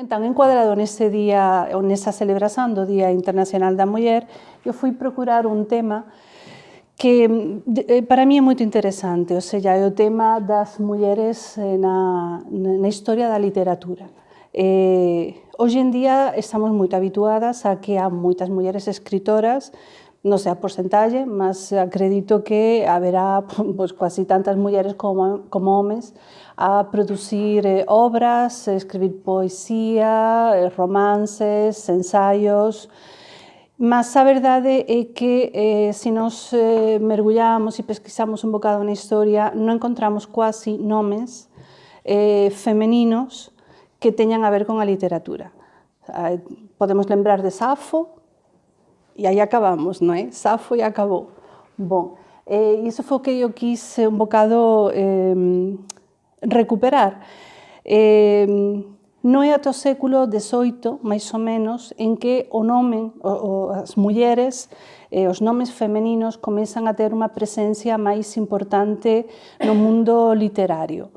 Entón, encuadrado nese día, ou nesa celebración do Día Internacional da Muller, eu fui procurar un tema que para mí é moito interesante, ou seja, é o tema das mulleres na historia da literatura. Hoxe en día estamos moito habituadas a que há moitas mulleres escritoras, non sei a porcentaxe, mas acredito que haberá quasi tantas mulleres como homes a producir obras, escribir poesía, romances, ensaios, mas a verdade é que se nos mergullamos e pesquisamos un bocado na historia non encontramos quasi nomes femeninos que teñan a ver con a literatura. Podemos lembrar de Safo e aí acabamos, non é? Safo e acabou. Bon, iso foi o que eu quis un bocado recuperar. Non é ata o século XVIII, máis ou menos, en que o nome, as mulleres, os nomes femeninos comezan a ter unha presencia máis importante no mundo literario.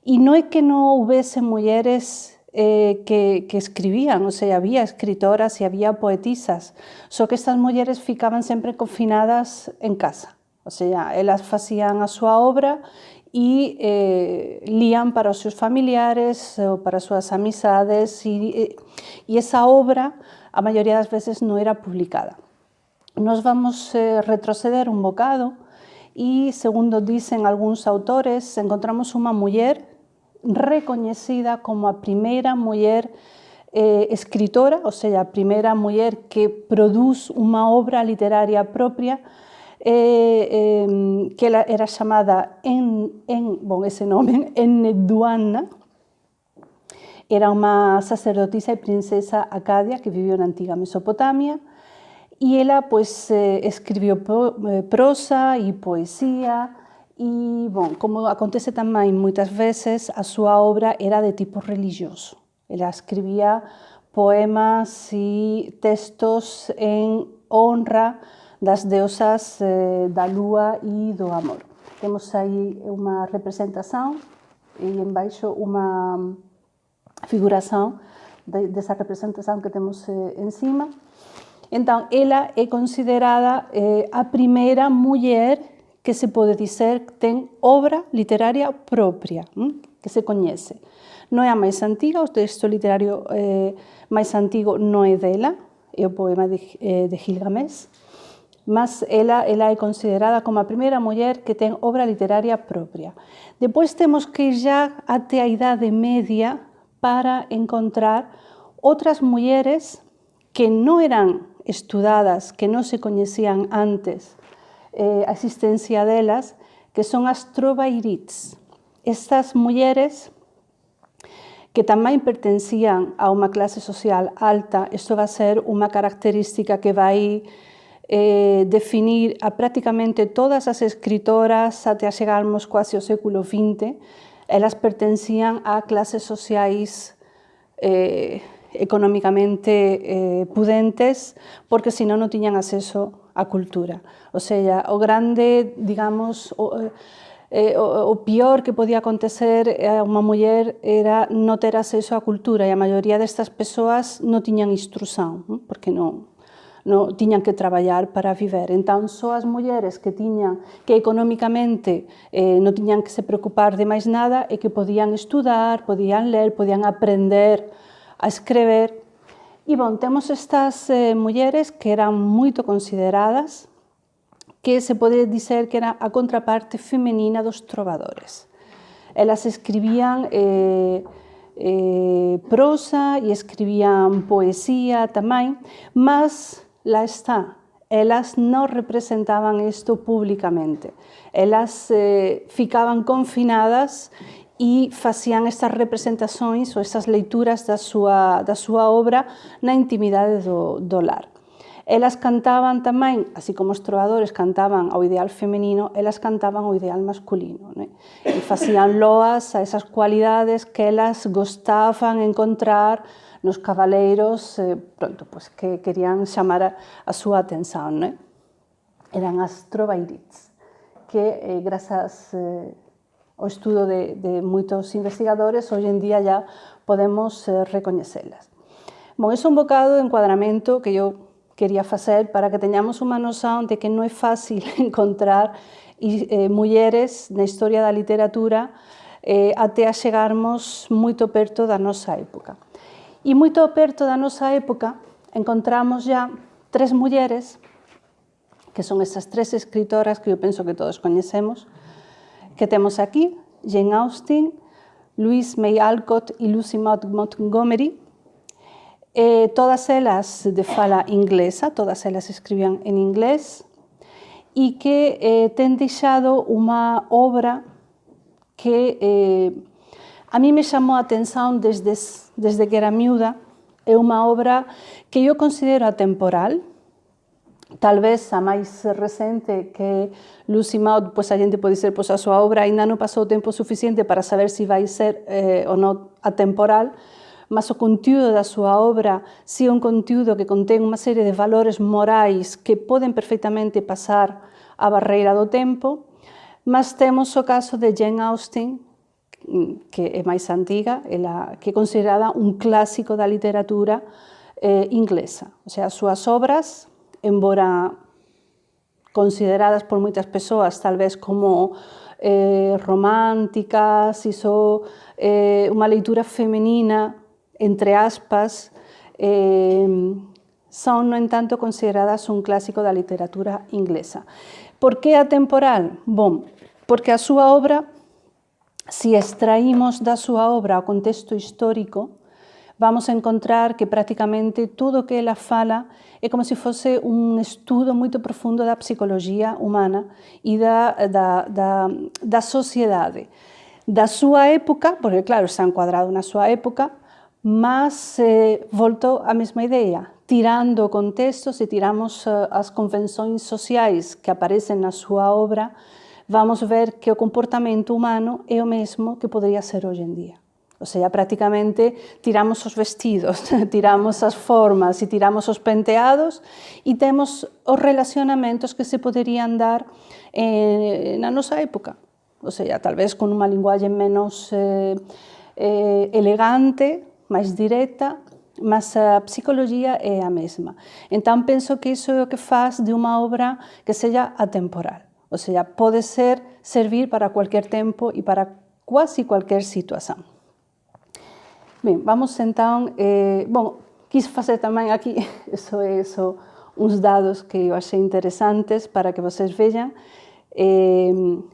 E non é que non houvese mulleres que escribían, ou sea, había escritoras e había poetisas, só que estas mulleres ficaban sempre confinadas en casa, ou sea, elas facían a súa obra e lían para os seus familiares ou para as súas amizades e esa obra a maioría das veces non era publicada. Nos vamos retroceder un bocado e, segundo dicen algúns autores, encontramos unha muller recoñecida como a primeira muller escritora, ou seja, a primeira muller que produz unha obra literaria propia, que era chamada ese nome, Enheduanna. Era unha sacerdotisa e princesa acadia que viviu na antiga Mesopotamia e ela escribiu prosa e poesía e, como acontece tamén moitas veces, a súa obra era de tipo religioso. Ela escribía poemas e textos en honra das deusas da lúa e do amor. Temos aí unha representación e embaixo unha figuración desa representación que temos encima. Entón, ela é considerada a primeira muller que se pode dizer que ten obra literaria propia, que se coñece. Non é a máis antiga, o texto literario máis antigo non é dela, é o poema de Gilgamesh, mas ela é considerada como a primeira muller que ten obra literaria propia. Depois temos que ir já até a Idade Media para encontrar outras mulleres que non eran estudadas, que non se coñecían antes a existencia delas, que son as trovairits. Estas mulleres que tamén pertencían a unha clase social alta, isto vai ser unha característica que vai definir a prácticamente todas as escritoras até a chegarmos quase ao século XX. Elas pertencían a clases sociais económicamente pudentes, porque senón non tiñan acceso á cultura. O sea, o grande, digamos, o pior que podía acontecer a unha muller era non ter acceso á cultura, e a maioría destas persoas non tiñan instrução, porque non tiñan que traballar para viver. Entón, só as mulleres que económicamente non tiñan que se preocupar de máis nada e que podían estudar, podían ler, podían aprender a escrever. E, temos estas mulleres que eran moito consideradas, que se pode dizer que era a contraparte femenina dos trovadores. Elas escribían prosa e escribían poesía tamén, mas lá está, elas non representaban isto públicamente. Elas ficaban confinadas e facían estas representações ou estas leituras da súa obra na intimidade do lar. Elas cantaban tamén, así como os trovadores cantaban ao ideal femenino, elas cantaban ao ideal masculino, e facían loas a esas cualidades que elas gostaban encontrar nos cabaleiros que querían chamar a súa atención. Eran as trovairits, que grazas o estudo de moitos investigadores, hoxe en día ya podemos recoñecelas. Bon, ese é un bocado de encuadramento que eu quería facer para que teñamos unha noción de que non é fácil encontrar mulleres na historia da literatura até a chegarmos moito perto da nosa época. E moito perto da nosa época encontramos ya 3 mulleres, que son esas 3 escritoras que eu penso que todos coñecemos, que temos aquí, Jane Austen, Louise May Alcott e Lucy Maud Montgomery. Todas elas de fala inglesa, todas elas escribían en inglés, e que ten deixado unha obra que a mí me chamou a atención desde que era miúda. É unha obra que eu considero atemporal. Tal vez a máis recente que Lucy Maud, pois a xente pode dizer, pois a súa obra ainda non pasou o tempo suficiente para saber se vai ser ou non atemporal, mas o contiúdo da súa obra si é un contiúdo que contén unha serie de valores morais que poden perfectamente pasar a barreira do tempo, mas temos o caso de Jane Austen, que é máis antiga, que é considerada un clásico da literatura inglesa. O sea, as súas obras, embora consideradas por moitas persoas tal vez como románticas, iso unha leitura femenina, entre aspas, son, no entanto, consideradas un clásico da literatura inglesa. Por que atemporal? Bom, porque a súa obra, se extraímos da súa obra o contexto histórico, vamos a encontrar que prácticamente todo o que ela fala é como se fose un estudo moito profundo da psicoloxía humana e da sociedade. Da súa época, porque claro, está encuadrado na súa época, mas volto á mesma idea, tirando o contexto, se tiramos as convenções sociais que aparecen na súa obra, vamos ver que o comportamento humano é o mesmo que podría ser hoxe en día. O sea, prácticamente tiramos os vestidos, tiramos as formas e tiramos os penteados e temos os relacionamentos que se poderían dar na nosa época. O sea, tal vez con unha linguaxe menos elegante, máis directa, mas a psicoloxía é a mesma. Entón, penso que iso é o que faz de unha obra que seja atemporal. O sea, pode servir para cualquier tempo e para quasi cualquier situación. Ben, vamos entón, quis facer tamén aquí, uns dados que eu achei interesantes para que vocês vean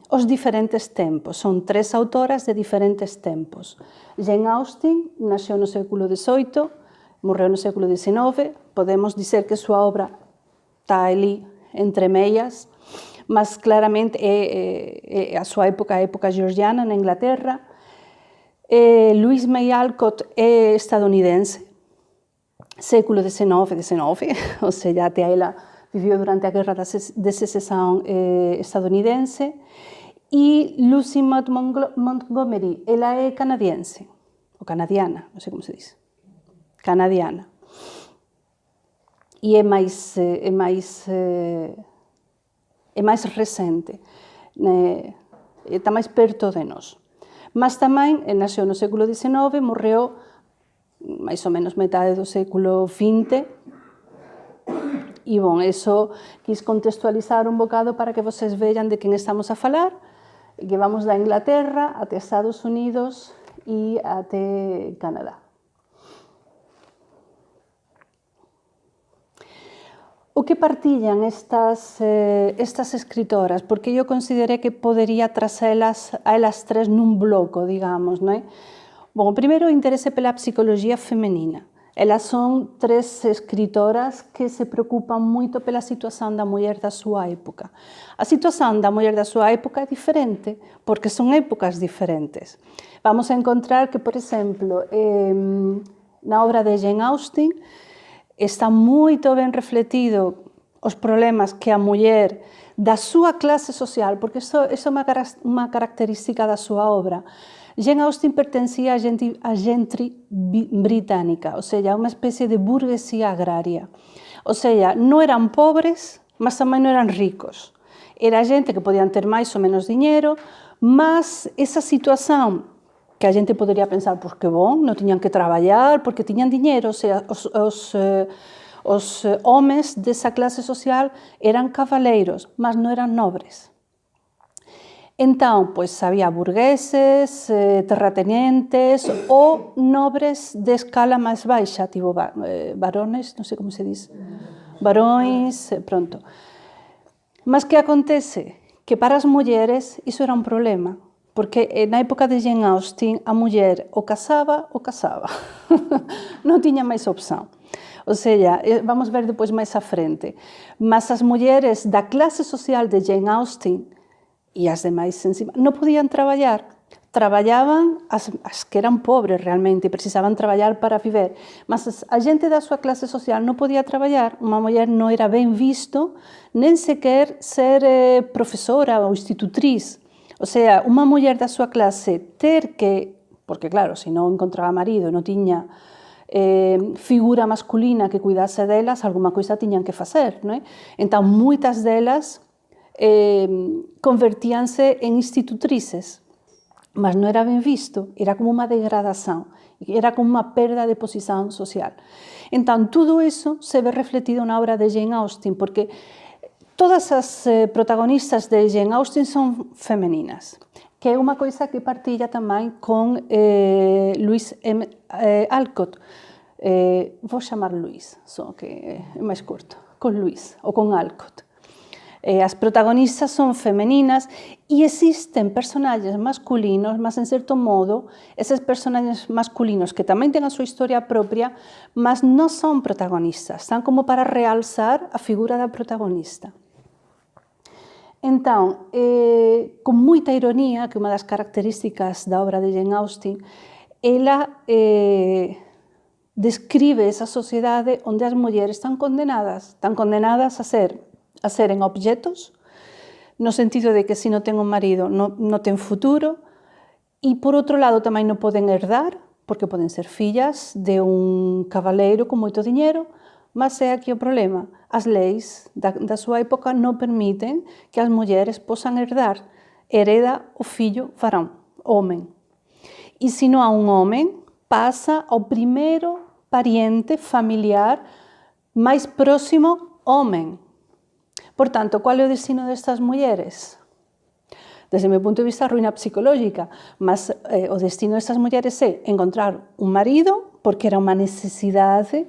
os diferentes tempos. Son 3 autoras de diferentes tempos. Jane Austen naxeu no século XVIII, morreu no século XIX, podemos dizer que a súa obra está ali entre meias, mas claramente a súa época, a época georgiana na Inglaterra. Louise May Alcott é estadounidense, século XIX, ou seja, até ela viviu durante a Guerra de Secesión estadounidense, e Lucy Maud Montgomery, ela é canadiense, ou canadiana, non sei como se diz, canadiana, e é máis recente, está máis perto de nós. Mas tamén naxeu no século XIX, morreu máis ou menos metade do século XX, e, bon, eso quis contextualizar un bocado para que vocês vean de quen estamos a falar, que vamos da Inglaterra até Estados Unidos e até Canadá. O que partillan estas escritoras? Porque eu considerei que podería traselas a elas 3 nun bloco, digamos, non é? Bom, primeiro, o interese pela psicoloxía femenina. Elas son 3 escritoras que se preocupan moito pela situación da muller da súa época. A situación da muller da súa época é diferente, porque son épocas diferentes. Vamos a encontrar que, por exemplo, na obra de Jane Austen, está moito ben refletido os problemas que a muller da súa clase social, porque iso é unha característica da súa obra. Jane Austen pertencía á gentry británica, ou seja, unha especie de burguesía agraria. Ou seja, non eran pobres, mas tamén non eran ricos. Era xente que podían ter máis ou menos diñeiro, mas esa situación que a xente podería pensar, pois que bon, non tiñan que traballar porque tiñan diñeiro, o sea, os homes desa clase social eran cabaleiros, mas non eran nobres. Entón, pois, había burgueses, terratenientes ou nobres de escala máis baixa, tipo varones, non sei como se diz, varões, pronto. Mas que acontece? Que para as mulleres iso era un problema, porque na época de Jane Austen a muller ou casaba ou casaba, non tiña máis opción. O sea, vamos ver depois máis á frente, mas as mulleres da clase social de Jane Austen e as demais encima non podían traballar. Traballaban as que eran pobres realmente, precisaban traballar para viver. Mas a xente da súa clase social non podía traballar, unha muller non era ben visto, nen sequer ser profesora ou institutriz. O sea, unha muller da súa clase ter que, porque claro, se non encontraba marido, non tiña figura masculina que cuidase delas, alguma coisa tiñan que facer, non é? Entón, moitas delas convertíanse en institutrices, mas non era ben visto, era como unha degradación, era como unha perda de posición social. Entón, todo iso se ve refletido na obra de Jane Austen, porque todas as protagonistas de Jane Austen son femeninas, que é unha coisa que partilla tamén con Louise M. Alcott. Vou chamar Louise, só que é máis curto, con Louise ou con Alcott. As protagonistas son femeninas e existen personaxes masculinos, mas en certo modo, eses personaxes masculinos que tamén ten a súa historia propia, mas non son protagonistas, están como para realzar a figura da protagonista. Entón, con moita ironía, que é unha das características da obra de Jane Austen, ela describe esa sociedade onde as mulleres están condenadas a seren objetos, no sentido de que se non ten un marido non ten futuro, e por outro lado tamén non poden herdar, porque poden ser fillas de un cabaleiro con moito diñeiro, mas é aquí o problema. As leis da súa época non permiten que as mulleres posan herdar. Hereda o fillo varón, homen. E se non há un homen, pasa ao primeiro pariente familiar máis próximo, homen. Por tanto, qual é o destino destas mulleres? Desde o meu punto de vista, ruína psicológica, mas o destino destas mulleres é encontrar un marido, porque era unha necesidade,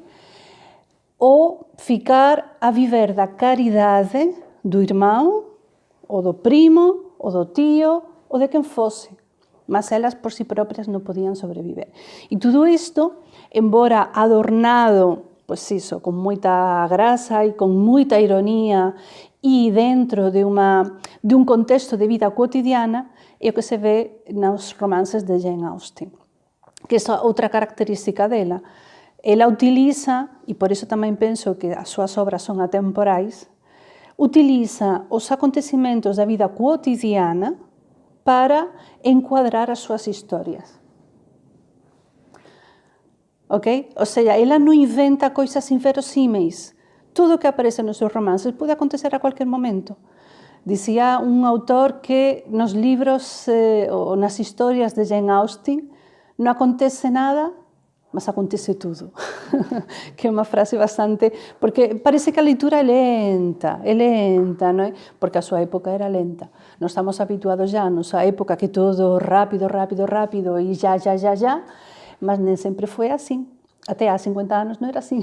ou ficar a viver da caridade do irmão, ou do primo, ou do tío, ou de quen fose. Mas elas por si propias non podían sobreviver. E todo isto, embora adornado, pois iso, con moita grasa e con moita ironía e dentro de un contexto de vida cotidiana, é o que se ve nos romances de Jane Austen. Que é outra característica dela. Ela utiliza, e por iso tamén penso que as súas obras son atemporais, utiliza os acontecimentos da vida cotidiana para encuadrar as súas historias. Okay? O sea, ela non inventa coisas inverosímeis. Todo o que aparece nos seus romances pode acontecer a cualquier momento. Dicía un autor que nos libros ou nas historias de Jane Austen non acontece nada, mas acontece tudo. Que é unha frase bastante... Porque parece que a leitura é lenta, non é? Porque a súa época era lenta. Non estamos habituados já a nosa época que todo rápido, e já, mas nem sempre foi assim. Até há 50 anos non era assim.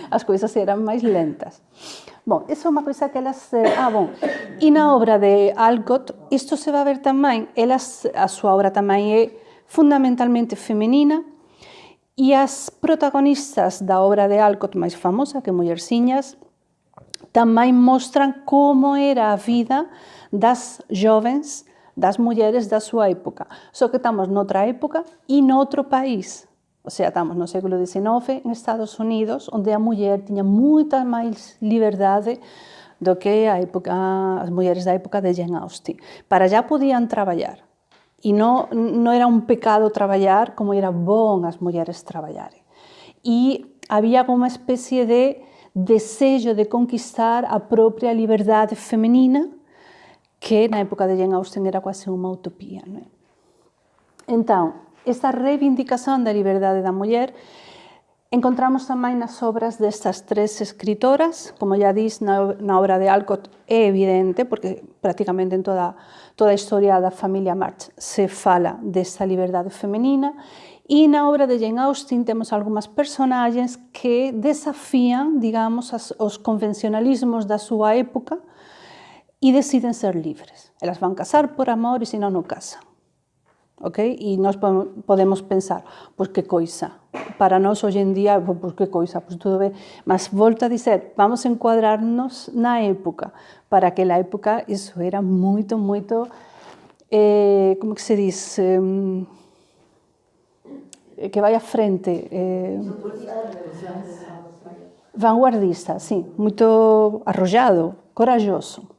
As coisas eran máis lentas. Bom, esa é unha coisa que elas... E na obra de Alcott, isto se vai ver tamén. A súa obra tamén é fundamentalmente feminina e as protagonistas da obra de Alcott máis famosa, que é Mullerciñas, tamén mostran como era a vida das jovens, das mulleres da súa época. Só que estamos noutra época e noutro país. O sea, estamos no século XIX en Estados Unidos, onde a muller tiña moita máis liberdade do que as mulleres da época de Jane Austen. Para allá podían traballar. E non era un pecado traballar como era bon as mulleres traballarem. E había como unha especie de desejo de conquistar a propia liberdade femenina que na época de Jane Austen era quase unha utopía. Non é? Entón, esta reivindicación da liberdade da muller encontramos tamén nas obras destas tres escritoras, como ya dis, na obra de Alcott é evidente, porque prácticamente en toda a historia da familia March se fala desta liberdade femenina, e na obra de Jane Austen temos algunhas personaxes que desafían, digamos, os convencionalismos da súa época e deciden ser libres. Elas van casar por amor e senón non casan. Okay? E nós podemos pensar, pois que coisa, para nós hoxe en día, pois que coisa, pois tudo ben, mas volto a dizer, vamos encuadrarnos na época, para aquela época iso era moito, como que se diz, que vai á frente, vanguardista, sí, moito arrollado, corajoso.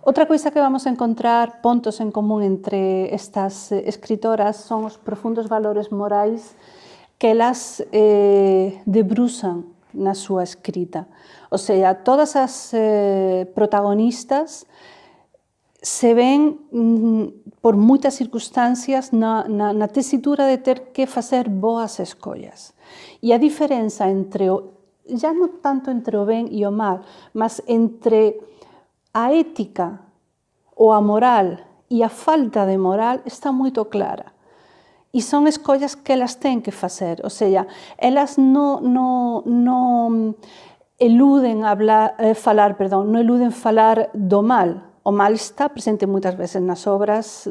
Outra coisa que vamos a encontrar, puntos en común entre estas escritoras, son os profundos valores morais que elas debruçan na súa escrita. O sea, todas as protagonistas se ven por moitas circunstancias na tesitura de ter que facer boas escollas. E a diferenza entre, já non tanto entre o ben e o mal, mas entre a ética, ou a moral e a falta de moral está moito clara. E son escollas que elas ten que facer, ou seja, elas non eluden falar do mal. O mal está presente moitas veces nas obras,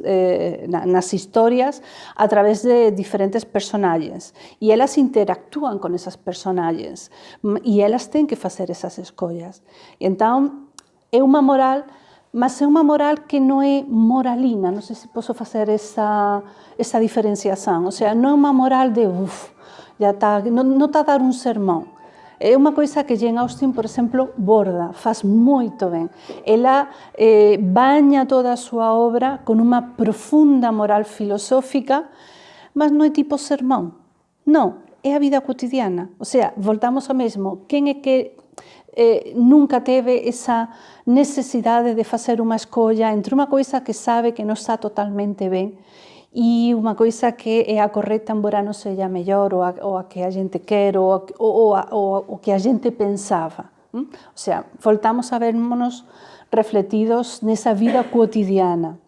nas historias, a través de diferentes personaxes. E elas interactúan con esas personaxes. E elas ten que facer esas escollas. E entón, é unha moral, mas é unha moral que non é moralina, non sei se posso facer esa diferenciación, o sea, non é unha moral de non está a dar un sermón. É unha coisa que Jane Austen, por exemplo, borda, faz moito ben. Ela baña toda a súa obra con unha profunda moral filosófica, mas non é tipo sermón. Non, é a vida cotidiana. O sea, voltamos ao mesmo. Quen é que nunca teve esa necesidade de facer unha escolla entre unha coisa que sabe que non está totalmente ben e unha coisa que é a correcta embora non seja mellor ou a que a gente quer ou o que a gente pensaba. O sea, voltamos a vermos refletidos nesa vida cotidiana.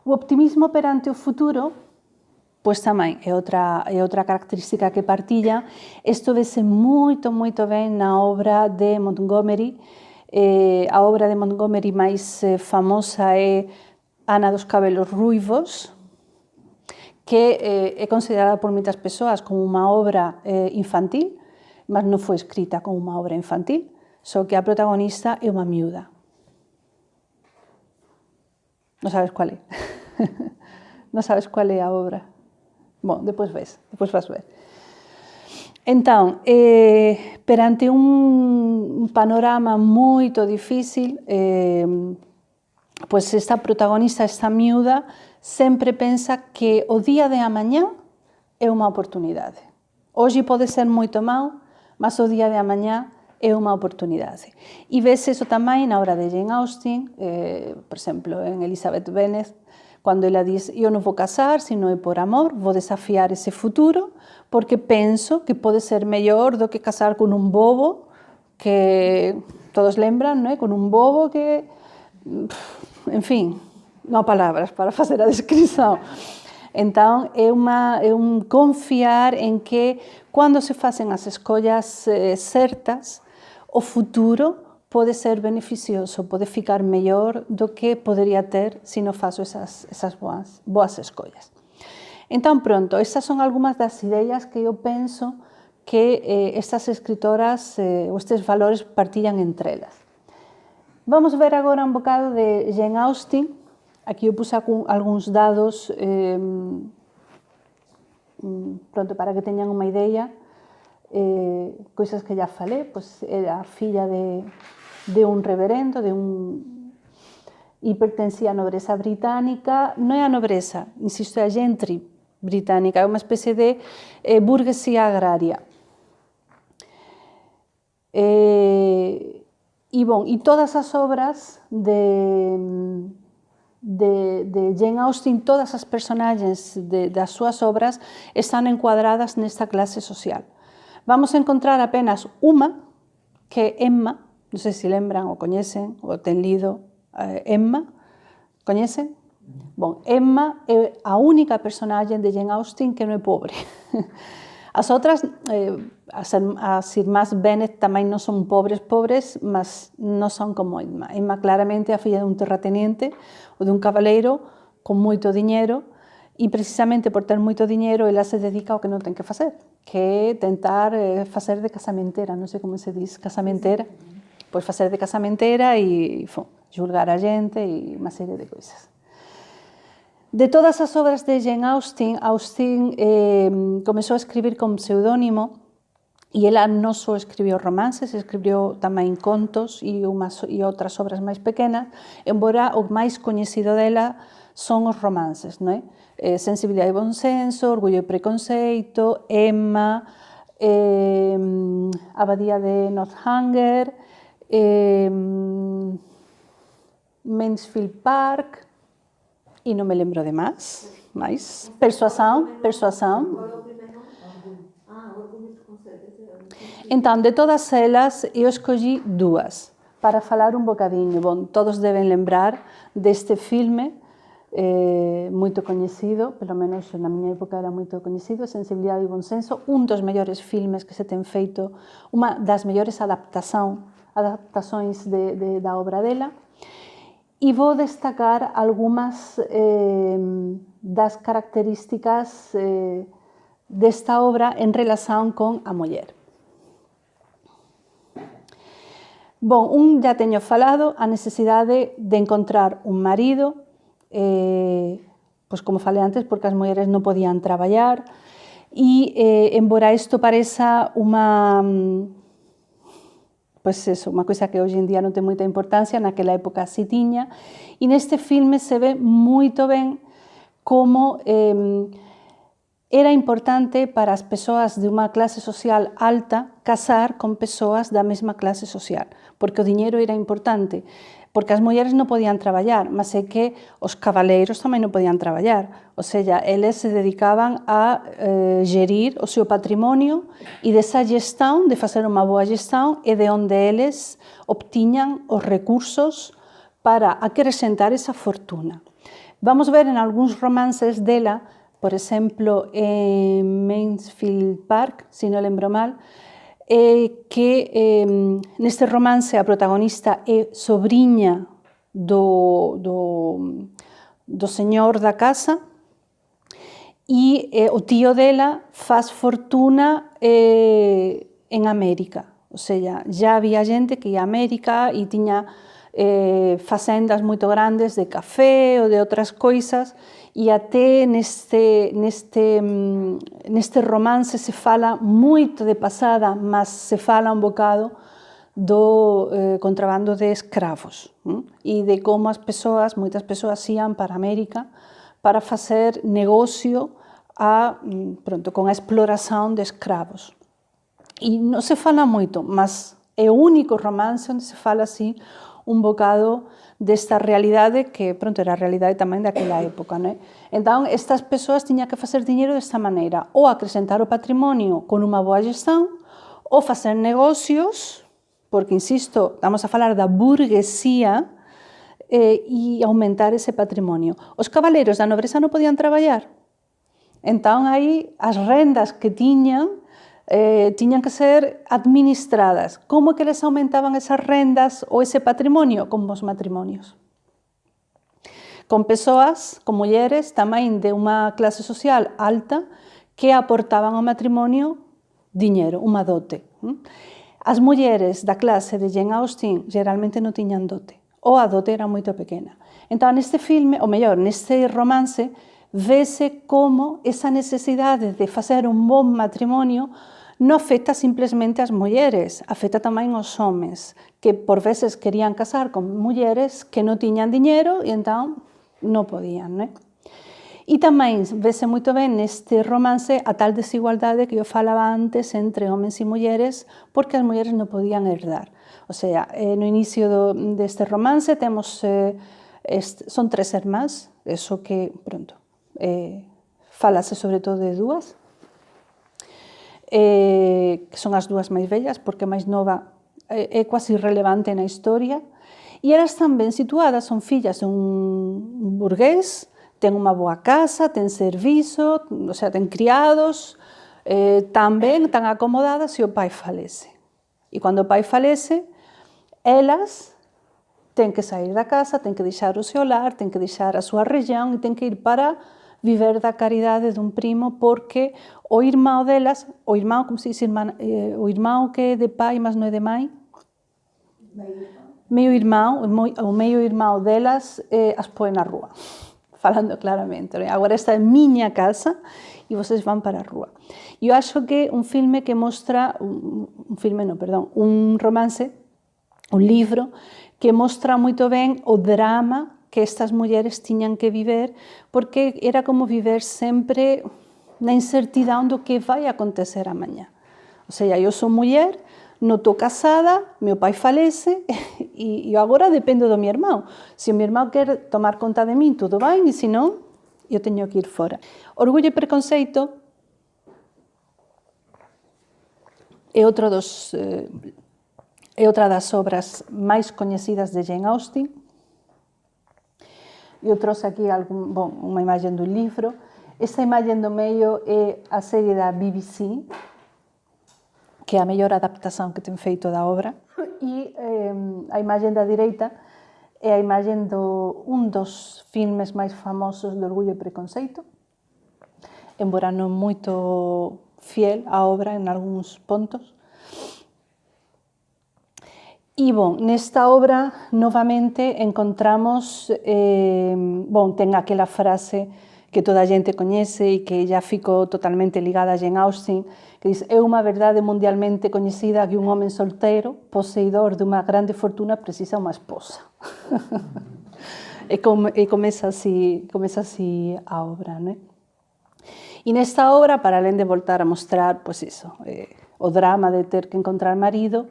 O optimismo perante o futuro, pois tamén é outra característica que partilla. Isto vese moito ben na obra de Montgomery. A obra de Montgomery máis famosa é Ana dos cabelos ruivos, que é considerada por moitas persoas como unha obra infantil, mas non foi escrita como unha obra infantil, só que a protagonista é unha miúda. Non sabes cual é? Non sabes cual é a obra? Bom, depois vas ver. Entón, perante un panorama moito difícil, pois esta protagonista, esta miúda, sempre pensa que o día de amañá é unha oportunidade. Hoxe pode ser moito mau, mas o día de amañá é unha oportunidade. E vese iso tamén na obra de Jane Austen, por exemplo, en Elizabeth Bennet, cando ela diz, eu non vou casar, sino é por amor, vou desafiar ese futuro, porque penso que pode ser mellor do que casar con un bobo, que todos lembran, non é? Con un bobo que, en fin, non há palabras para facer a descripción. Entón, é un confiar en que, cando se facen as escollas certas, o futuro pode ser beneficioso, pode ficar mellor do que podería ter se non faço esas boas escollas. Entón, pronto, estas son algunhas das ideas que eu penso que estas escritoras ou estes valores partillan entre elas. Vamos ver agora un bocado de Jane Austen. Aquí eu puse algúns dados pronto, para que teñan unha idea, coisas que já falei, pois era filla de un reverendo, e pertencía á nobreza británica. Non é a nobreza, insisto, é a gentry británica, é unha especie de burguesía agraria. e todas as obras de Jane Austen, todas as personaxes das súas obras están encuadradas nesta clase social. Vamos a encontrar apenas unha, que é Emma, non sei se lembran ou coñecen, ou ten lido Emma, coñecen? Bon, Emma é a única personaxe de Jane Austen que non é pobre. As outras, as irmás Bennet tamén non son pobres, mas non son como Emma. Emma claramente é a filla dun terrateniente ou dun cabaleiro con moito diñeiro, e precisamente por ter moito diñeiro ela se dedica ao que non ten que facer, que é tentar facer de casamentera, non sei como se diz, casamentera, pois facer de casamentera e julgar a xente e unha serie de coisas. De todas as obras de Jane Austen, Austen comezou a escribir con pseudónimo, e ela non só escribiu romances, escribiu tamén contos e outras obras máis pequenas, embora o máis coñecido dela son os romances, non é? Sensibilidade e bon senso, Orgullo e preconceito, Emma, Abadía de Northanger, Mansfield Park, e non me lembro de máis. Persuasão. Entón, de todas elas, eu escollí dúas para falar un bocadiño. Bon, todos deben lembrar deste filme moito coñecido, pelo menos na miña época era moito coñecido, Sensibilidade e bon senso, un dos mellores filmes que se ten feito, unha das mellores adaptações da obra dela. E vou destacar algunhas das características desta obra en relación con a muller. Bon, já teño falado, a necesidade de encontrar un marido, pois como falei antes, porque as mulleres non podían traballar, e embora isto pareza unha coisa que hoxe en día non ten moita importancia, naquela época si tiña, e neste filme se ve moito ben como era importante para as persoas de unha clase social alta casar con persoas da mesma clase social, porque o diñeiro era importante, porque as mulleres non podían traballar, mas é que os cabaleiros tamén non podían traballar, ou seja, eles se dedicaban a gerir o seu patrimonio e desa gestão, de facer unha boa gestão, é de onde eles obtiñan os recursos para acrescentar esa fortuna. Vamos ver en algúns romances dela, por exemplo, en Mansfield Park, se non lembro mal, que neste romance a protagonista é sobriña do señor da casa e o tío dela faz fortuna en América. O sea, já había xente que ia a América e tiña facendas moito grandes de café ou de outras coisas, e até neste romance se fala moito de pasada, mas se fala un bocado do contrabando de escravos e de como moitas persoas ían para América para facer negocio con a exploración de escravos. E non se fala moito, mas é o único romance onde se fala así un bocado desta realidade que, era a realidade tamén daquela época, non é? Entón, estas persoas tiñan que facer diñeiro desta maneira, ou acrescentar o patrimonio con unha boa gestão, ou facer negocios, porque, insisto, estamos a falar da burguesía, e aumentar ese patrimonio. Os cabaleiros da nobreza non podían traballar. Entón, aí, as rendas que tiñan que ser administradas. Como que les aumentaban esas rendas ou ese patrimonio? Con os matrimonios. Con persoas, con mulleres tamén de unha clase social alta que aportaban ao matrimonio diñeiro, unha dote. As mulleres da clase de Jane Austen geralmente non tiñan dote, ou a dote era moito pequena. Entón, neste filme, ou mellor, neste romance, vese como esa necesidade de facer un bon matrimonio non afecta simplemente as mulleres, afecta tamén os homes, que por veces querían casar con mulleres que non tiñan diñeiro e entón non podían, non é? E tamén vese moito ben neste romance a tal desigualdade que eu falaba antes entre homens e mulleres, porque as mulleres non podían herdar. O sea, no inicio deste romance temos, son 3 irmás, eso que, pronto, falase sobre todo de 2, que son as 2 máis vellas, porque a máis nova é quase irrelevante na historia, e elas están ben situadas, son fillas de un burgués, ten unha boa casa, ten servizo, o sea, ten criados, tan ben, tan acomodadas, e o pai falece. E cando o pai falece, elas ten que sair da casa, ten que deixar o seu lar, ten que deixar a súa región e ten que ir para viver da caridade dun primo, porque o irmão delas, o irmão, como se dice, o irmão que é de pai, mas non é de mãe, meio irmão, o meio irmão delas as põe na rúa, falando claramente. Agora esta é miña casa e vocês van para a rúa. E eu acho que un filme que mostra, un romance, un libro, que mostra moito ben o drama que estas mulleres tiñan que viver, porque era como viver sempre na incertidão do que vai acontecer amanhã. O sea, eu sou muller, non estou casada, meu pai falece e eu agora dependo do meu irmão. Se o meu irmão quer tomar conta de min, tudo ben, e se non, eu teño que ir fora. Orgullo e Preconceito é outra das obras máis coñecidas de Jane Austen. Eu trouxe aquí unha imaxe do livro. Esta imaxe do meio é a serie da BBC, que é a mellor adaptación que ten feito da obra. E a imaxe da direita é a imaxe un dos filmes máis famosos de Orgullo e Preconceito, embora non moito fiel á obra en algúns pontos. E, nesta obra, novamente, encontramos, ten aquela frase que toda a xente coñece e que já ficou totalmente ligada a Jane Austen, que diz: é unha verdade mundialmente coñecida que un home solteiro, poseidor de unha grande fortuna, precisa unha esposa. E comeza así a obra, non é? E nesta obra, para alén de voltar a mostrar, pois iso, o drama de ter que encontrar marido,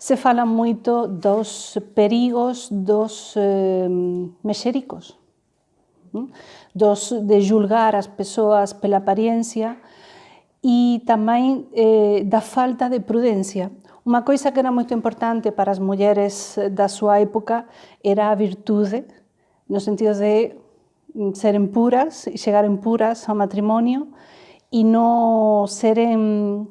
se fala moito dos perigos dos mexéricos, de julgar as persoas pela apariencia e tamén da falta de prudencia. Unha coisa que era moito importante para as mulleres da súa época era a virtude, no sentido de seren puras e chegaren puras ao matrimonio e non seren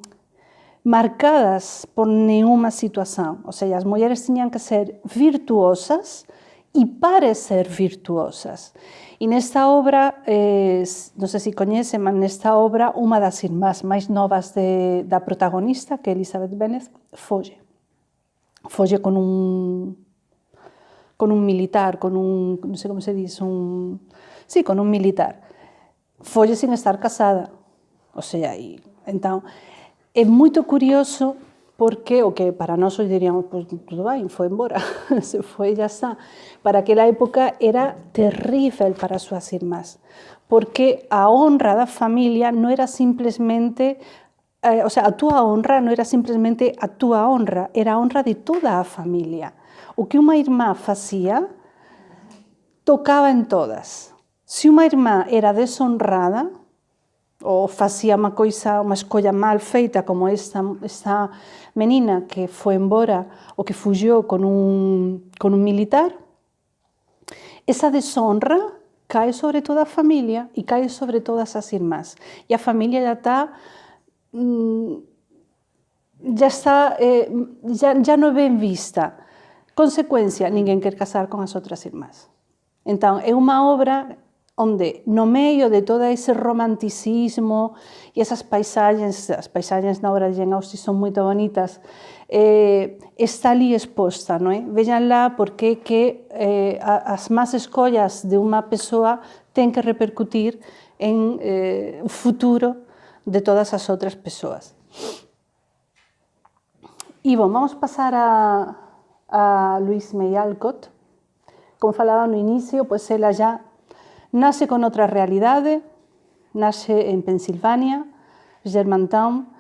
marcadas por nenhuma situación. O sea, as mulleres tiñan que ser virtuosas e parecer virtuosas. E nesta obra, non sei se coñece, mas nesta obra, unha das irmás máis novas da protagonista, que é Elizabeth Bennet, folle. Folle con un militar, non sei como se diz, con un militar. Folle sin estar casada. O sea, entón, é moito curioso porque o que para nós hoy diríamos, pois tudo ben, foi embora, se foi, ya está. Para aquela época era terrível para as súas irmás, porque a honra da familia non era simplemente, o sea, a túa honra non era simplemente a túa honra, era a honra de toda a familia. O que unha irmá facía, tocaba en todas. Se unha irmá era deshonrada, ou facía unha escolla mal feita, como esta menina que foi embora ou que fugiu con un militar, esa deshonra cae sobre toda a familia e cae sobre todas as irmás. E a familia já non é ben vista. Consecuencia, ninguén quer casar con as outras irmás. Entón, é unha obra onde no medio de todo ese romanticismo e esas paisaxes, as paisaxes na obra de Jane Austen son moito bonitas, está ali exposta, non é? Véxanla porque que as más escollas de unha persoa ten que repercutir en o futuro de todas as outras persoas. E, vamos pasar a Louisa May Alcott. Como falaba no inicio, pois ela já Nace con outra realidade, nace en Pensilvania, Germantown.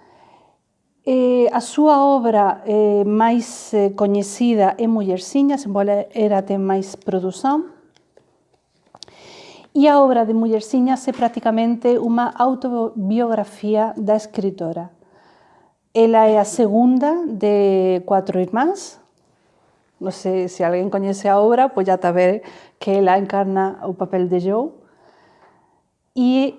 A súa obra máis coñecida é Mullerciñas, embora era ten máis produción. E a obra de Mullerciñas é prácticamente unha autobiografía da escritora. Ela é a segunda de 4 irmás. Non sei se alguén coñece a obra, pois já está a ver que ela encarna o papel de Jo. E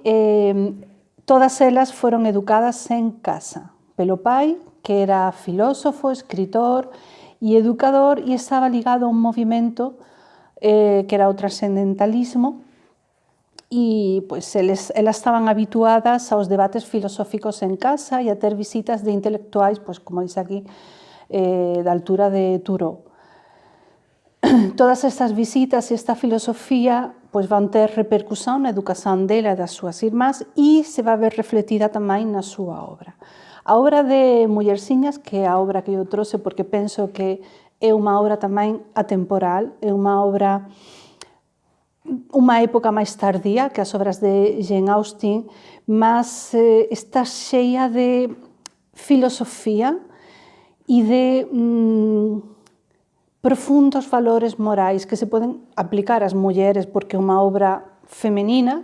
todas elas foron educadas en casa, pelo pai, que era filósofo, escritor e educador, e estaba ligado a un movimento que era o trascendentalismo, e pois, elas estaban habituadas aos debates filosóficos en casa e a ter visitas de intelectuais, pois, como dice aquí, da altura de Thoreau. Todas estas visitas e esta filosofía pois, van ter repercusión na educación dela e das súas irmás e se vai ver refletida tamén na súa obra. A obra de Mullerciñas, que é a obra que eu trouxe porque penso que é unha obra tamén atemporal, é unha obra unha época máis tardía que as obras de Jane Austen, mas está cheia de filosofía e de profundos valores morais que se poden aplicar ás mulleres porque é unha obra femenina,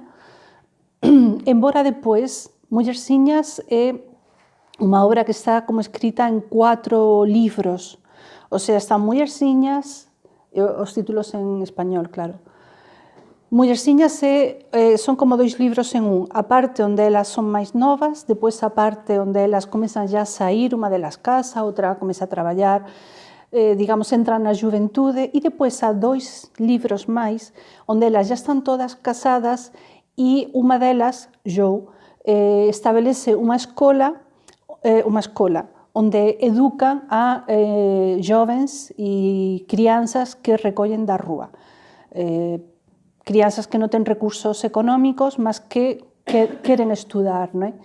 embora depois Mullerciñas é unha obra que está como escrita en 4 libros, o sea, están Mullerciñas, os títulos en español, claro. Mullerciñas son como 2 libros en un, a parte onde elas son máis novas, depois a parte onde elas comezan ya a sair, unha delas casa, outra comeza a traballar, digamos, entran na juventude, e depois há 2 libros máis onde elas já están todas casadas e unha delas, Jo, establece unha escola onde educan a jovens e crianzas que recollen da rúa. Crianzas que non ten recursos económicos, mas que queren estudar, non é?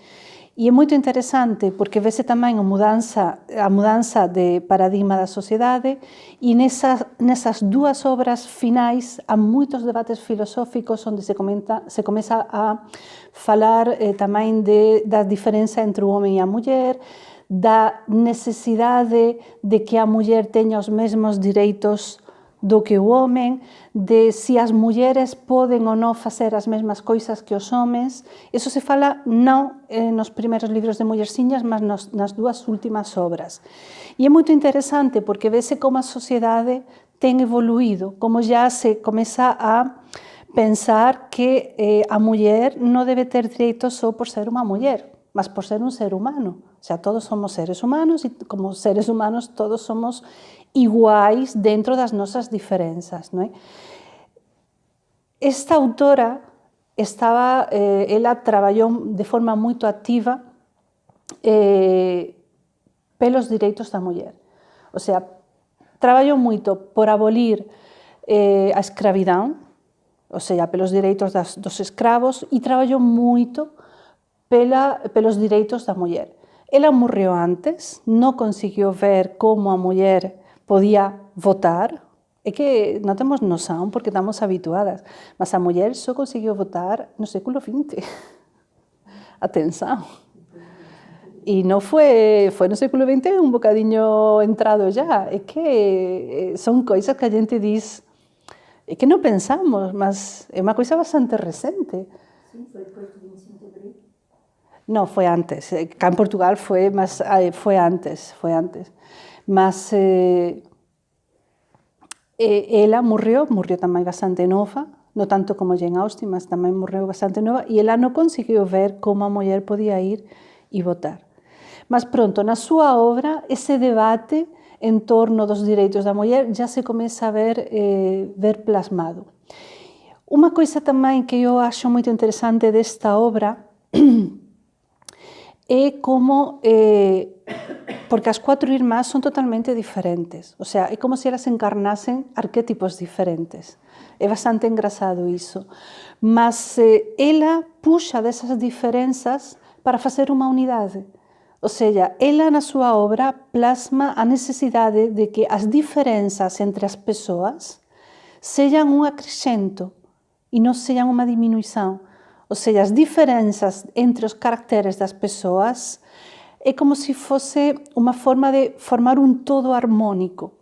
E é moito interesante porque vese tamén a mudanza de paradigma da sociedade e nesas 2 obras finais há moitos debates filosóficos onde se comeza a falar tamén da diferenza entre o home e a muller, da necesidade de que a muller teña os mesmos direitos do que o home, de se as mulleres poden ou non facer as mesmas coisas que os homes. Iso se fala non nos primeiros libros de Mullerciñas, mas nas 2 últimas obras. E é moito interesante porque vese como a sociedade ten evoluído, como já se comeza a pensar que a muller non debe ter dereitos só por ser unha muller, mas por ser un ser humano. O sea, todos somos seres humanos e como seres humanos todos somos iguais dentro das nosas diferenzas, non é? Esta autora ela traballou de forma moito activa pelos direitos da muller. O sea, traballou moito por abolir a escravidão, o sea, pelos direitos dos escravos, e traballou moito pelos direitos da muller. Ela morreu antes, non conseguiu ver como a muller podía votar. É que non temos noção porque estamos habituadas, mas a muller só conseguiu votar no século XX. Atenção. E non foi no século XX un bocadiño entrado já. É que son coisas que a gente diz, é que non pensamos, mas é unha coisa bastante recente. Sí, foi depois do 25 de abril. Non, foi antes. Cá en Portugal foi antes. Mas ela morreu tamén bastante nova, non tanto como Jane Austen, mas tamén morreu bastante nova, e ela non conseguiu ver como a muller podía ir e votar. Mas pronto, na súa obra, ese debate en torno dos direitos da muller já se comeza a ver plasmado. Unha coisa tamén que eu acho moito interesante desta obra é como, porque as 4 irmás son totalmente diferentes, o sea, é como se elas encarnasen arquetipos diferentes. É bastante engraçado iso. Mas ela puxa desas diferenzas para facer unha unidade. O sea, ela na súa obra plasma a necesidade de que as diferenzas entre as persoas sellan un acrescento e non sean unha diminuição. Ou seja, as diferenzas entre os caracteres das persoas é como se fosse unha forma de formar un todo armónico,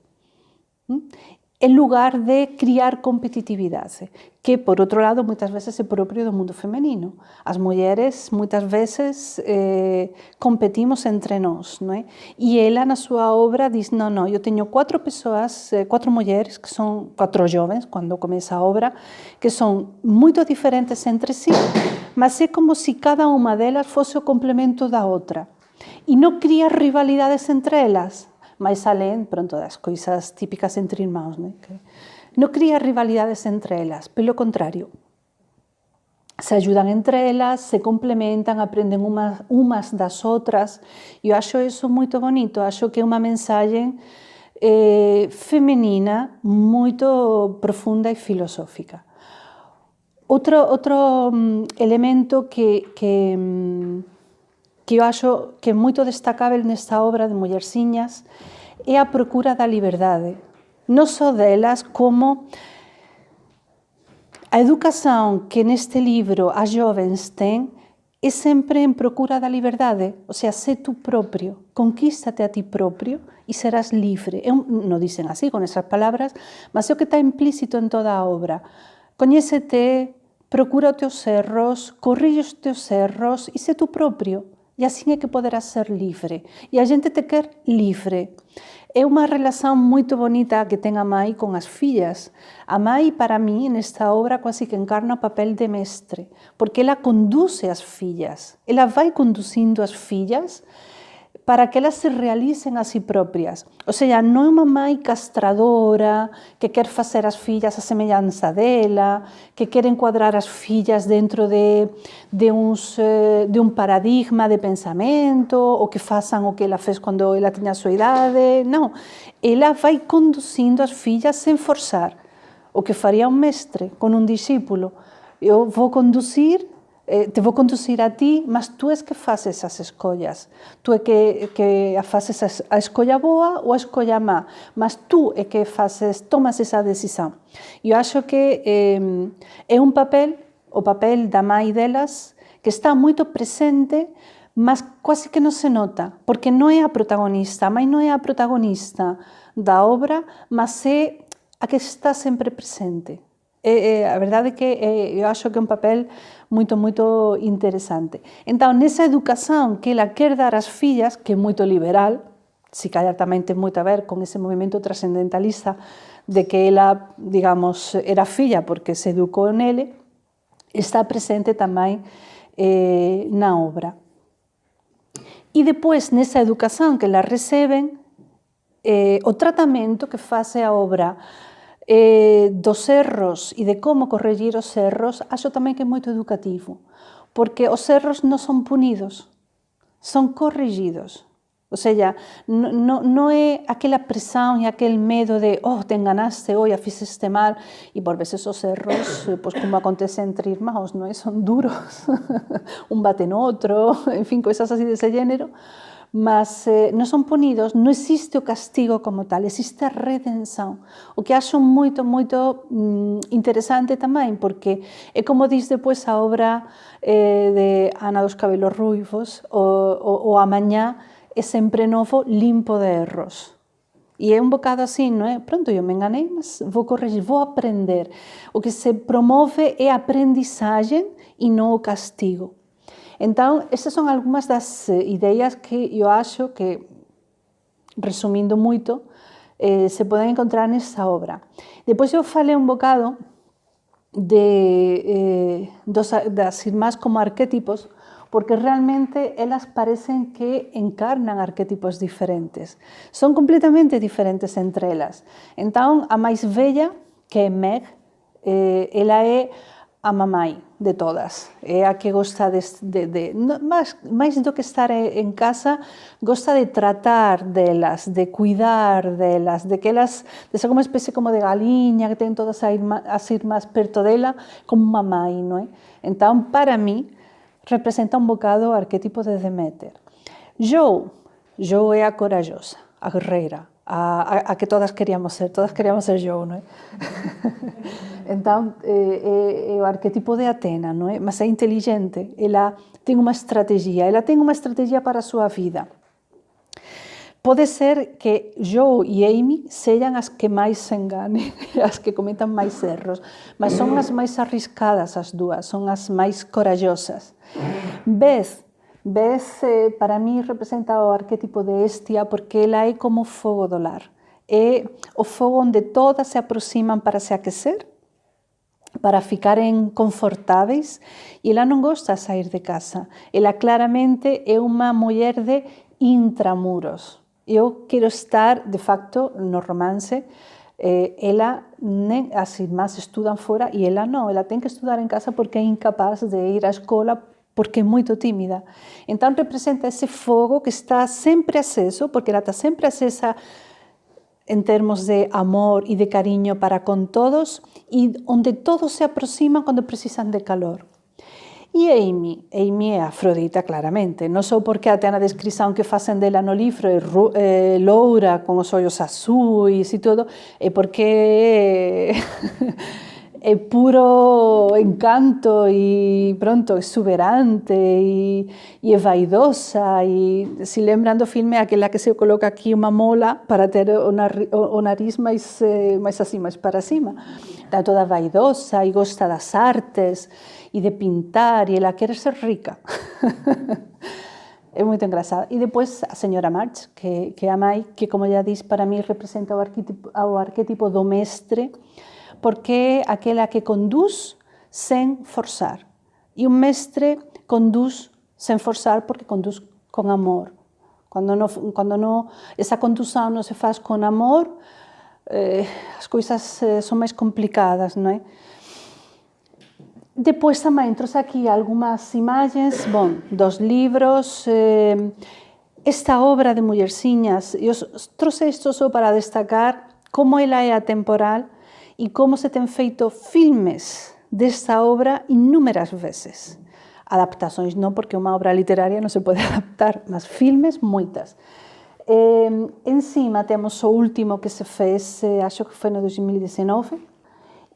en lugar de criar competitividade, que, por outro lado, moitas veces é propio do mundo femenino. As mulleres, moitas veces, competimos entre nós, non é? E ela, na súa obra, diz, non, eu teño 4 persoas, 4 mulleres, que son 4 jovens, cando comeza a obra, que son moito diferentes entre sí, mas é como se cada unha delas fose o complemento da outra. E non cría rivalidades entre elas, máis alén, pronto, das coisas típicas entre irmáns, né? Que non cría rivalidades entre elas, pelo contrario, se ayudan entre elas, se complementan, aprenden umas das outras, e eu acho iso moito bonito, acho que é unha mensaxe femenina moito profunda e filosófica. Outro elemento que eu acho que é moito destacável nesta obra de Mullerciñas é a procura da liberdade. Non só delas, como a educación que neste libro as jovens ten é sempre en procura da liberdade. O sea, sé tú propio, conquístate a ti propio e serás livre. Non dicen así, con esas palabras, mas é o que está implícito en toda a obra. Coñécete, procura os teus erros, corrige os teus erros e sé tú propio. E assim é que poderás ser livre. E a gente te quer livre. É unha relación moito bonita que ten a mãe con as fillas. A mãe, para mí, nesta obra, quase que encarna o papel de mestre, porque ela conduce as fillas. Ela vai conducindo as fillas para que elas se realicen a si propias. O sea, non é unha mãe castradora que quer facer as fillas a semellanza dela, que quer encuadrar as fillas dentro de un paradigma de pensamento, ou que façan o que ela fez cando ela tiña a súa idade. Non, ela vai conducindo as fillas sen forzar, o que faría un mestre con un discípulo. Eu vou conducir, te vou conducir a ti, mas tú es que faces as escollas. Tú é que faces a escolla boa ou a escolla má, mas tú é que tomas esa decisión. Eu acho que é un papel, o papel da mãe delas, que está moito presente, mas quase que non se nota, porque non é a protagonista. A mãe non é a protagonista da obra, mas é a que está sempre presente. A verdade é que eu acho que é un papel moito, moito interesante. Entón, nesa educación que ela quer dar ás fillas, que é moito liberal, se calhar tamén ten moito a ver con ese movimento trascendentalista de que ela, digamos, era filla porque se educou nele, está presente tamén na obra. E depois, nesa educación que la receben, o tratamento que face a obra dos erros e de como corregir os erros, acho tamén que é moito educativo, porque os erros non son punidos, son corrigidos. O sea, non é aquela presión e aquel medo de te enganaste, a fixeste mal, e por veces os erros, pues, como acontece entre irmãos, non é? Son duros, un bate no outro, en fin, coisas así dese género, mas non son punidos, non existe o castigo como tal, existe a redención. O que acho moito, moito interesante tamén, porque é como diz depois a obra de Ana dos Cabelos Ruivos, o Amañá é sempre novo, limpo de erros. E é un bocado así, non é? Pronto, eu me enganei, mas vou corrigir, vou aprender. O que se promove é a aprendizaxe e non o castigo. Entón, estas son algunhas das ideas que eu acho que, resumindo moito, se poden encontrar nesta obra. Depois eu falei un bocado das irmás como arquetipos, porque realmente elas parecen que encarnan arquetipos diferentes. Son completamente diferentes entre elas. Entón, a máis vella, que é Meg, ela é a mamai de todas, é a que gosta máis do que estar en casa, gosta de tratar delas, de cuidar delas, de que elas, de ser como uma especie como de galiña, que ten todas as irmás perto dela, como mamai, non é? Entón, para mí, representa un bocado o arquetipo de Deméter. Jo é a corajosa, a guerreira, a que todas queríamos ser Joe, non é? Entón, é o arquetipo de Atena, non é? Mas é inteligente, ela ten unha estrategia para a súa vida. Pode ser que Joe e Amy sellan as que máis se enganen, as que cometan máis erros, mas son as máis arriscadas as dúas, son as máis corajosas. Beth, para mí representa o arquetipo de Hestia porque ela é como o fogo do lar. É o fogo onde todas se aproximan para se aquecer, para ficarem confortáveis, e ela non gosta de sair de casa. Ela claramente é unha muller de intramuros. Eu quero estar, de facto, no romance, ela, as irmás estudan fora e ela non, ela ten que estudar en casa porque é incapaz de ir á escola porque é moito tímida. Entón representa ese fogo que está sempre aceso, porque ela está sempre acesa en termos de amor e de cariño para con todos e onde todos se aproximan cando precisan de calor. E Amy é Afrodita claramente, non só porque até na descrición que facen dela no livro é loura, con os ollos azuis e todo, é porque é puro encanto e pronto, exuberante e é vaidosa e se lembran do filme aquela que se coloca aquí unha mola para ter o nariz máis para cima. Está toda vaidosa e gosta das artes e de pintar e ela quere ser rica. É moito engraçado. E depois a señora March, que é a mãe, que como já disse, para mí representa o arquetipo do mestre, porque é aquela que conduz sen forzar. E un mestre conduz sen forzar porque conduz con amor. Cando esa condução non se faz con amor, as coisas son máis complicadas, non é? Depois tamén trouxe aquí algunhas imagens, dos libros. Esta obra de Mullerciñas, eu trouxe isto só para destacar como ela é atemporal e como se ten feito filmes desta obra inúmeras veces. Adaptações non, porque unha obra literaria non se pode adaptar, mas filmes, moitas. Encima temos o último que se fez, acho que foi no 2019,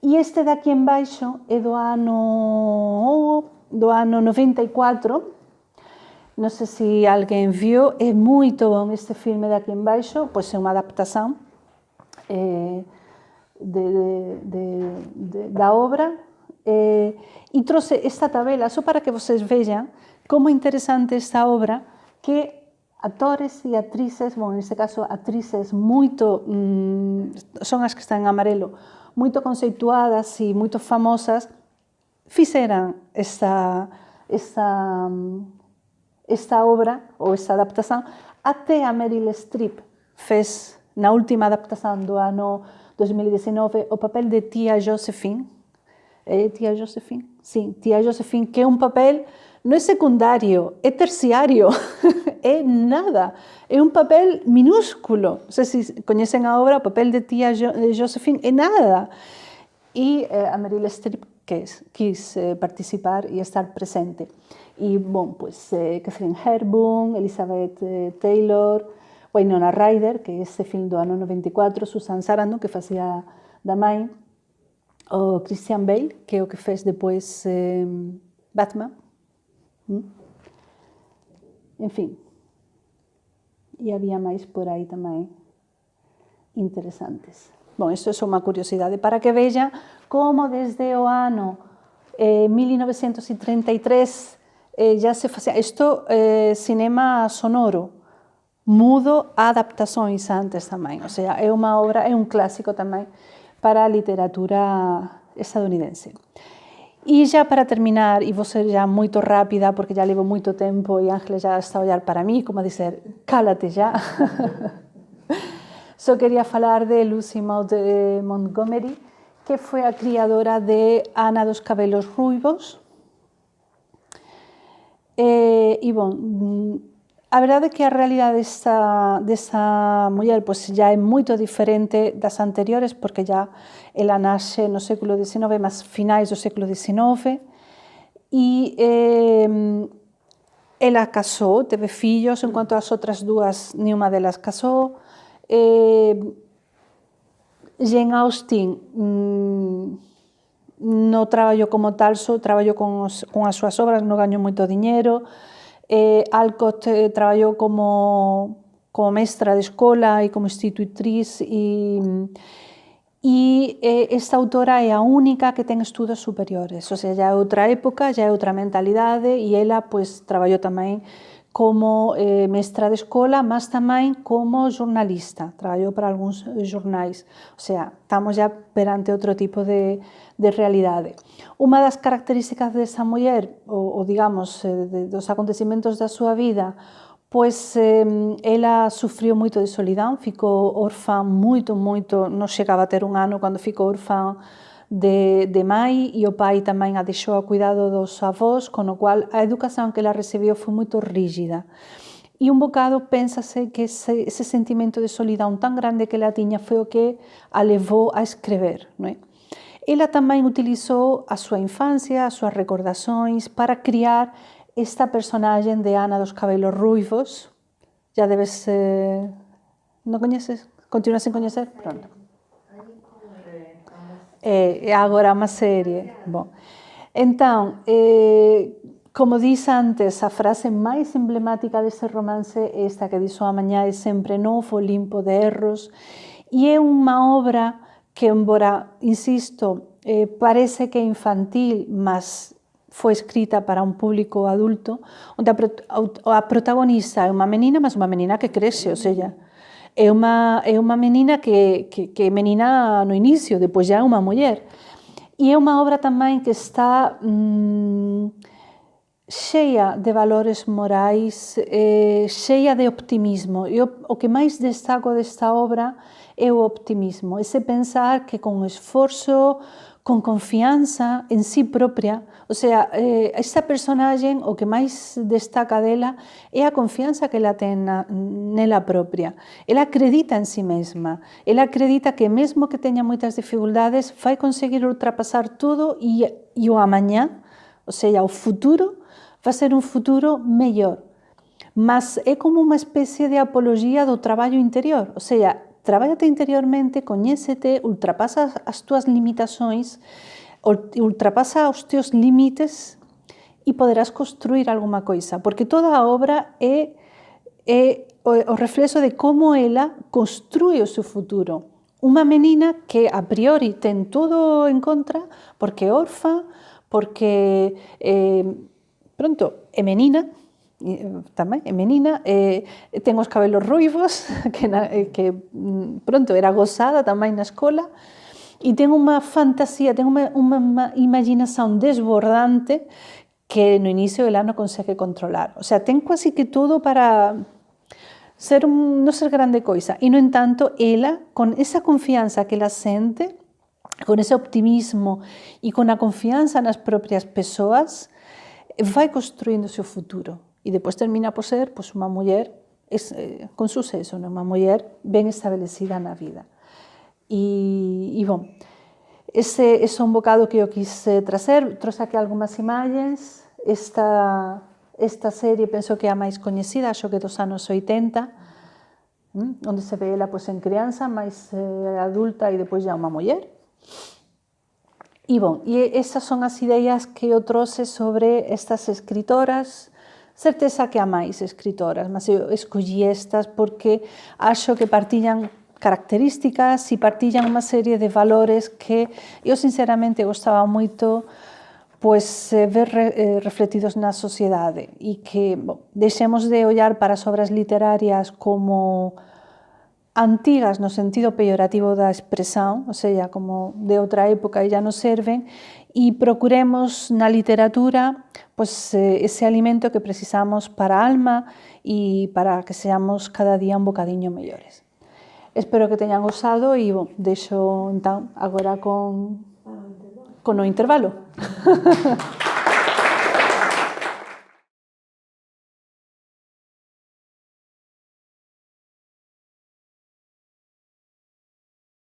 e este de aquí en baixo é do ano 94, non sei se alguén viu, é moito bom este filme de aquí en baixo, pois é unha adaptación da obra, e trouxe esta tabela só para que vocês vejam como interesante esta obra, que actores e actrices, neste caso actrices moito, son as que están en amarelo, moito conceituadas e moito famosas, fixeran esta obra ou esta adaptación. Até a Meryl Streep fez na última adaptación do ano 2019 o papel de Tia Josephine. É Tia Josephine? Sim, Tia Josephine, que é un papel non é secundario, é terciario, é nada, é un papel minúsculo. Non sei se coñecen a obra, o papel de Tia Josephine é nada. E a Meryl Streep quis participar e estar presente. E, Katharine Hepburn, Elizabeth Taylor, Winona Ryder, que é este film do ano 94, Susan Sarandon, que facía da mãe, o Christian Bale, que é o que fez depois Batman. Enfim, e había máis por aí tamén interesantes. Isto é só unha curiosidade para que veja como desde o ano 1933 já se facía isto, cinema sonoro, mudo a adaptações antes tamén, o sea, é unha obra, é un clásico tamén para a literatura estadounidense. E já para terminar, e vou ser já moito rápida, porque já levo moito tempo e Ángeles já está a olhar para mí, como a dizer, cálate já. Só queria falar de Lucy Maud Montgomery, que foi a criadora de Ana dos Cabelos Ruivos. A verdade é que a realidade desta muller já é moito diferente das anteriores, porque já ela nasce no século XIX, mas finais do século XIX, e ela casou, teve fillos, enquanto as outras dúas, nenhuma delas casou. Jane Austen non traballo como tal, só traballo con as súas obras, non gaño moito diñeiro. Alcott traballou como mestra de escola e como institutriz e esta autora é a única que ten estudos superiores, o sea, já é outra época, já é outra mentalidade e ela pois traballou tamén como mestra de escola, mas tamén como jornalista, traballou para algúns jornais, o sea, estamos já perante outro tipo de realidade. Unha das características desa muller, ou digamos, dos acontecimentos da súa vida, pois ela sufriu moito de solidão, ficou órfã moito, non chegaba a ter un ano cando ficou órfã de mai e o pai tamén a deixou a cuidado dos avós, con o cual a educación que ela recibiu foi moito rígida. E un bocado pénsase que ese sentimento de solidão tan grande que ela tiña foi o que a levou a escrever, non é? Ela tamén utilizou a súa infancia, as súas recordações para criar esta personaxe de Ana dos cabelos ruivos. Já debes... non coñeces? Continúas sen coñecer? Pronto. Agora é unha serie. Bom. Entón, como dix antes, a frase máis emblemática deste romance é esta que dixo a mañá é sempre novo, limpo de erros, e é unha obra que, embora, insisto, parece que é infantil, mas foi escrita para un público adulto, onde a protagonista é unha menina, mas unha menina que crece, ou seja, é unha menina que é menina no inicio, depois já é unha muller. E é unha obra tamén que está cheia de valores morais, cheia de optimismo. E o que máis destaco desta obra é o optimismo, ese pensar que con esforzo, con confianza en sí propia, o sea, esta personaxe o que máis destaca dela é a confianza que ela ten nela propia. Ela acredita en sí mesma, ela acredita que mesmo que teña moitas dificultades vai conseguir ultrapasar todo e o amañá, o sea, o futuro, vai ser un futuro mellor. Mas é como unha especie de apoloxía do traballo interior, o sea, trabállate interiormente, coñécete, ultrapasa as túas limitações, ultrapasa os teus límites e poderás construir alguma coisa, porque toda a obra é o reflexo de como ela construe o seu futuro. Unha menina que a priori ten todo en contra, porque é órfa, porque pronto, é menina, tamén é menina, ten os cabelos ruivos, que pronto era gozada tamén na escola, e ten unha fantasía, ten unha imaginación desbordante que no inicio ela non consegue controlar. O sea, ten quasi que todo para non ser grande coisa. E, no entanto, ela, con esa confianza que ela sente, con ese optimismo e con a confianza nas propias persoas, vai construindo o seu futuro. E depois termina por ser pois, unha muller con suceso, unha muller ben establecida na vida. E bom, ese é un bocado que eu quis trazer. Trouxe aquí algunhas imagens. Esta serie penso que é a máis coñecida, acho que dos anos 80, onde se ve ela pois, en crianza, máis adulta e depois já unha muller. E bom, esas son as ideas que eu trouxe sobre estas escritoras. Certeza que há máis escritoras, mas eu escollí estas porque acho que partillan características e partillan unha serie de valores que eu sinceramente gostaba moito pois, ver refletidos na sociedade e que deixemos de ollar para as obras literarias como antigas no sentido peyorativo da expresión, ou seja, como de outra época e já non serven, e procuremos na literatura pois, ese alimento que precisamos para a alma e para que seamos cada día un bocadiño mellores. Espero que teñan gozado e deixo entón agora con o intervalo.